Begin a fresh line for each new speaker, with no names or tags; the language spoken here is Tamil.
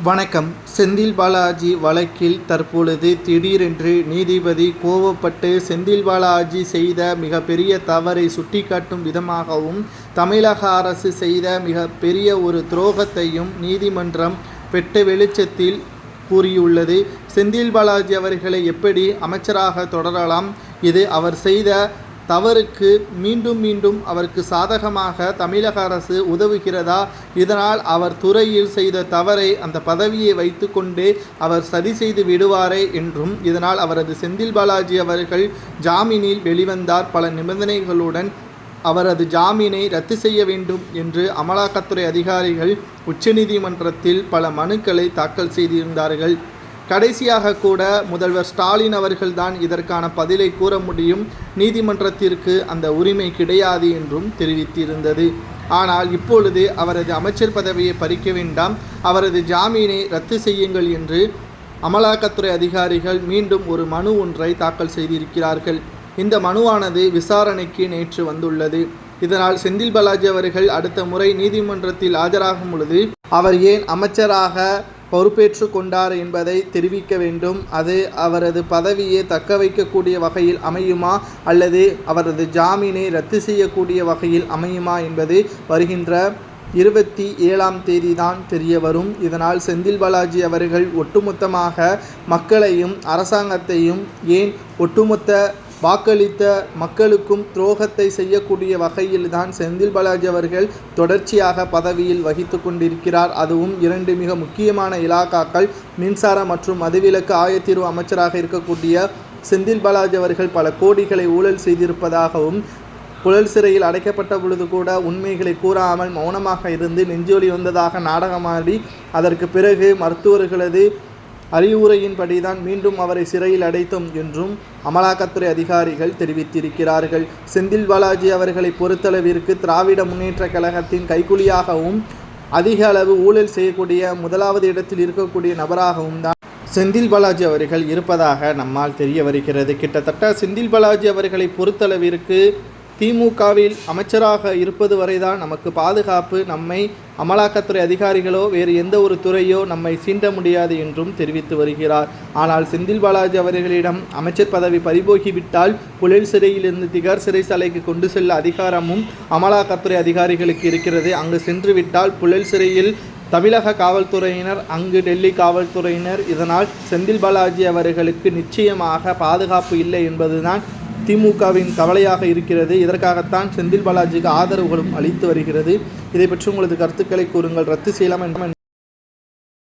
வணக்கம். செந்தில் பாலாஜி வழக்கில் தற்பொழுது திடீரென்று நீதிபதி கோபப்பட்டு செந்தில் பாலாஜி செய்த மிகப்பெரிய தவறை சுட்டிக்காட்டும் விதமாகவும் தமிழக அரசு செய்த மிகப்பெரிய ஒரு துரோகத்தையும் நீதிமன்றம் வெட்ட வெளிச்சத்தில் கூறியுள்ளது. செந்தில் பாலாஜி அவர்களை எப்படி அமைச்சராக தொடரலாம்? இது அவர் செய்த தவறுக்கு மீண்டும் மீண்டும் அவருக்கு சாதகமாக தமிழக அரசு உதவுகிறதா? இதனால் அவர் துறையில் செய்த தவறை அந்த பதவியை வைத்து கொண்டே அவர் சரி செய்து விடுவாரே என்றும், இதனால் அவரது செந்தில் பாலாஜி அவர்கள் ஜாமீனில் வெளிவந்தார். பல நிபந்தனைகளுடன் அவரது ஜாமீனை ரத்து செய்ய வேண்டும் என்று அமலாக்கத்துறை அதிகாரிகள் உச்சநீதிமன்றத்தில் பல மனுக்களை தாக்கல் செய்திருந்தார்கள். கடைசியாக கூட முதல்வர் ஸ்டாலின் அவர்கள்தான் இதற்கான பதிலை கூற முடியும், நீதிமன்றத்திற்கு அந்த உரிமை கிடையாது என்றும் தெரிவித்திருந்தது. ஆனால் இப்பொழுது அவரது அமைச்சர் பதவியை பறிக்க வேண்டாம், அவரது ஜாமீனை ரத்து செய்யுங்கள் என்று அமலாக்கத்துறை அதிகாரிகள் மீண்டும் ஒரு மனு ஒன்றை தாக்கல் செய்திருக்கிறார்கள். இந்த மனுவானது விசாரணைக்கு நேற்று வந்துள்ளது. இதனால் செந்தில் பாலாஜி அவர்கள் அடுத்த முறை நீதிமன்றத்தில் ஆஜராகும் பொழுது அவர் ஏன் அமைச்சராக பொறுப்பேற்று கொண்டார் என்பதை தெரிவிக்க வேண்டும். அது அவரது பதவியை தக்க வைக்கக்கூடிய வகையில் அமையுமா அல்லது அவரது ஜாமீனை ரத்து செய்யக்கூடிய வகையில் அமையுமா என்பது வருகின்ற 27ஆம் தேதி தான் தெரிய வரும். இதனால் செந்தில் பாலாஜி அவர்கள் ஒட்டுமொத்தமாக மக்களையும் அரசாங்கத்தையும் ஏன் ஒட்டுமொத்த வாக்களித்த மக்களுக்கும் துரோகத்தை செய்யக்கூடிய வகையில்தான் செந்தில் பாலாஜி அவர்கள் தொடர்ச்சியாக பதவியில் வகித்து கொண்டிருக்கிறார். அதுவும் 2 மிக முக்கியமான இலாக்காக்கள், மின்சார மற்றும் மதுவிலக்கு ஆயத்தீர்வு அமைச்சராக இருக்கக்கூடிய செந்தில் பாலாஜி அவர்கள் பல கோடிகளை ஊழல் செய்திருப்பதாகவும், புழல் சிறையில் அடைக்கப்பட்ட பொழுது கூட உண்மைகளை கூறாமல் மௌனமாக இருந்து நெஞ்சொலி வந்ததாக நாடகமாடி அதற்கு பிறகு மருத்துவர்களது அறிவுரையின்படிதான் மீண்டும் அவரை சிறையில் அடைத்தோம் என்றும் அமலாக்கத்துறை அதிகாரிகள் தெரிவித்திருக்கிறார்கள். செந்தில் பாலாஜி அவர்களை பொறுத்தளவிற்கு திராவிட முன்னேற்ற கழகத்தின் கைக்கூலியாகவும் அதிக அளவு ஊழல் செய்யக்கூடிய முதலாவது இடத்தில் இருக்கக்கூடிய நபராகவும் தான் செந்தில் பாலாஜி அவர்கள் இருப்பதாக நம்மால் தெரிய வருகிறது. கிட்டத்தட்ட செந்தில் பாலாஜி அவர்களை பொறுத்தளவிற்கு திமுகவில் அமைச்சராக இருப்பது வரைதான் நமக்கு பாதுகாப்பு, நம்மை அமலாக்கத்துறை அதிகாரிகளோ வேறு எந்த ஒரு துறையோ நம்மை சீண்ட முடியாது என்றும் தெரிவித்து வருகிறார். ஆனால் செந்தில் பாலாஜி அவர்களிடம் அமைச்சர் பதவி பறிபோகிவிட்டால் புழல் சிறையிலிருந்து திகார் சிறைச்சாலைக்கு கொண்டு செல்ல அதிகாரமும் அமலாக்கத்துறை அதிகாரிகளுக்கு இருக்கிறது. அங்கு சென்று விட்டால் புழல் சிறையில் தமிழக காவல்துறையினர், அங்கு டெல்லி காவல்துறையினர். இதனால் செந்தில் பாலாஜி அவர்களுக்கு நிச்சயமாக பாதுகாப்பு இல்லை என்பதுதான் திமுகவின் கவலையாக இருக்கிறது. இதற்காகத்தான் செந்தில் பாலாஜிக்கு ஆதரவுகளும் அளித்து வருகிறது. இதை பற்றி உங்களது கருத்துக்களை கூறுங்கள். ரத்து செய்யலாம் என்று